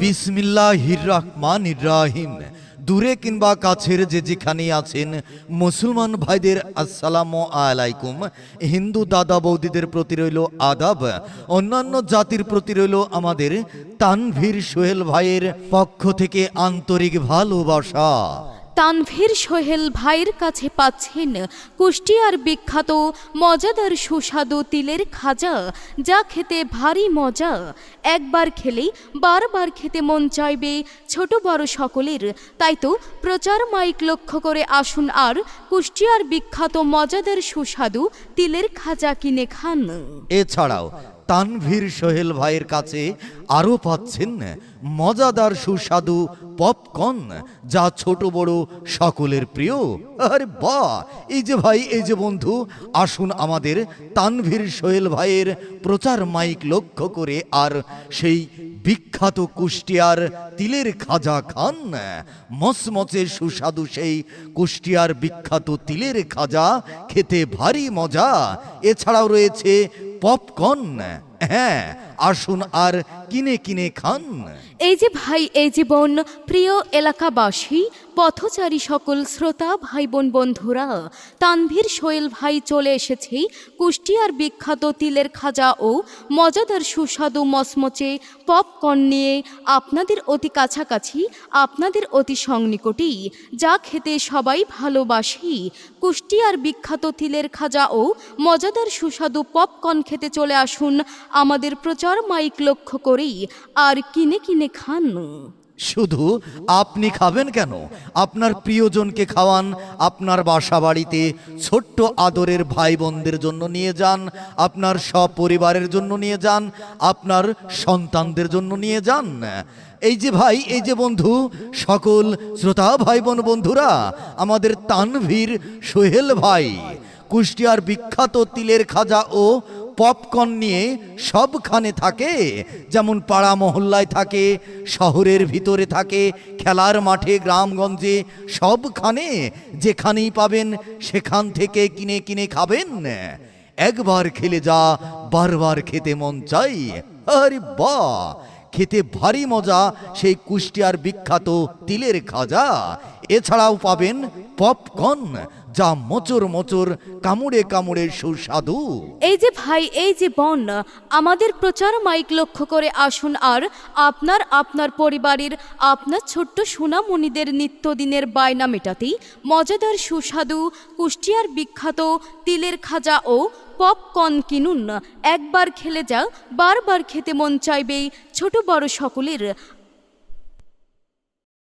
বিসমিল্লাহির রহমানির রহিম। দূরে কিংবা কাছের যে যেখানে আছেন মুসলমান ভাইদের আসসালামু আলাইকুম। হিন্দু দাদা বৌদিদের প্রতি রইল আদাব, অন্যান্য জাতির প্রতি রইল আমাদের তানভীর সোহেল ভাইয়ের পক্ষ থেকে আন্তরিক ভালোবাসা। তানভীর সোহেল ভাইয়ের কাছে পাচ্ছেন কুষ্টিয়ার বিখ্যাত মজাদার সুস্বাদু তিলের খাজা, যা খেতে ভারী মজা। একবার খেলেই বারবার খেতে মন চাইবে ছোট বড় সকলের। তাই তো প্রচার মাইক লক্ষ্য করে আসুন আর কুষ্টিয়ার বিখ্যাত মজাদার সুস্বাদু তিলের খাজা কিনে খান। এছাড়াও তানভীর সোহেল ভাইয়ের কাছে আরও পাচ্ছেন মজাদার সুস্বাদু পপকর্ন, যা ছোট বড় সকলের প্রিয়। আরে বাহ! এই যে ভাই, এই যে বন্ধু, আসুন আমাদের তানভীর সোহেল ভাইয়ের প্রচার মাইক লক্ষ্য করে আর সেই বিখ্যাত কুষ্টিয়ার তিলের খাজা খান। মচমচে সুস্বাদু সেই কুষ্টিয়ার বিখ্যাত তিলের খাজা খেতে ভারী মজা। এছাড়াও রয়েছে পপকর্ন। হ্যাঁ, আসুন আর কিনে কিনে খান। এই যে ভাই, এই যে বোন, প্রিয় এলাকাবাসী, পথচারী সকল শ্রোতা ভাই বোন বন্ধুরা, তানভীর সোহেল ভাই চলে এসেছে কুষ্টিয়ার বিখ্যাত তিলের খাজা ও মজাদার সুস্বাদু মচমচে পপকর্ন নিয়ে আপনাদের অতি কাছাকাছি, আপনাদের অতি সংনিকটে, যা খেতে সবাই ভালোবাসি। কুষ্টিয়ার বিখ্যাত তিলের খাজা ও মজাদার সুস্বাদু পপকর্ন খেতে চলে আসুন আমাদের প্রচার মাইক লক্ষ্য করেই আর কিনে কিনে খান। শুধু আপনি খাবেন কেন, আপনার প্রিয়জনকে খাওয়ান। আপনার বাসা বাড়িতে ছোট্ট আদরের ভাই বোনদের জন্য নিয়ে যান, আপনার সপরিবারের জন্য নিয়ে যান, আপনার সন্তানদের জন্য নিয়ে যান। এই যে ভাই, এই যে বন্ধু, সকল শ্রোতা ভাই বোন বন্ধুরা, আমাদের তানভীর সোহেল ভাই কুষ্টিয়ার বিখ্যাত তিলের খাজা ও পপকর্ন নিয়ে সবখানে থাকে। যেমন পাড়া মহল্লায় থাকে, শহরের ভিতরে থাকে, খেলার মাঠে, গ্রামগঞ্জে, সবখানে যেখানেই পাবেন সেখান থেকে কিনে কিনে খাবেন। একবার খেলে যা বারবার খেতে মন চাই। আরে বাহ! খেতে ভারী মজা সেই কুষ্টিয়ার বিখ্যাত তিলের খাজা। এছাড়াও পাবেন পপকর্ন, যা মোচর মোচর, কামড়ে কামড়ে সুস্বাদু। এই যে ভাই, এই যে বোন, আমাদের প্রচার মাইক লক্ষ্য করে আসুন আর আপনার পরিবারের, আপনার ছোট্ট সোনামণিদের নিত্যদিনের বায়না মেটাতেই মজাদার সুস্বাদু কুষ্টিয়ার বিখ্যাত তিলের খাজা ও পপকর্ন কিনুন। একবার খেলে যা বারবার খেতে মন চাইবে ছোট বড় সকলের।